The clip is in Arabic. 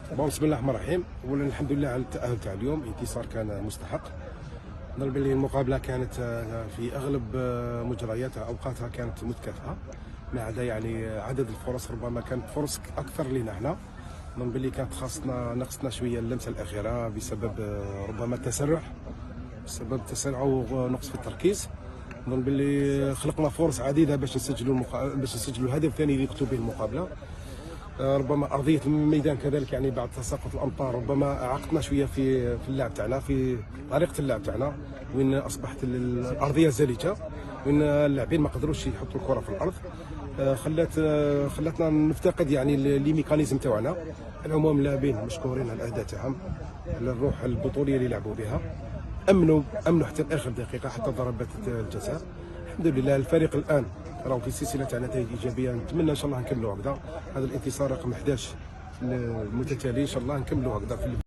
بسم الله الرحمن الرحيم. اولا الحمد لله على التاهل تاع اليوم، انتصار كان مستحق. نظن باللي المقابله كانت في اغلب مجرياتها اوقاتها كانت متكافئه، ما عدا يعني عدد الفرص ربما كانت فرص اكثر لنا احنا. نظن باللي كانت خاصنا نقصنا شويه اللمسه الاخيره بسبب ربما التسرع، بسبب التسرع ونقص في التركيز. نظن باللي خلقنا فرص عديده باش نسجلوا الهدف الثاني اللي نكتب به المقابله. ربما ارضيه الميدان كذلك يعني بعد تساقط الامطار ربما اعقتنا شويه في اللعب تاعنا، في طريقه اللعب تاعنا، وين اصبحت الارضيه زلجه، وين اللاعبين ما قدروش يحطوا الكره في الارض. خلاتنا نفتقد يعني لي ميكانيزم تاعنا. العموم اللاعبين مشكورين على الاداء تاعهم، على الروح البطوليه اللي لعبوا بها، امنوا حتى اخر دقيقه، حتى ضربات الجزاء. الحمد لله الفريق الان راهو في سلسله تاع نتائج ايجابيه، نتمنى ان شاء الله نكملوا هكذا. هذا الانتصار رقم 11 المتتالي ان شاء الله نكملوا هكذا في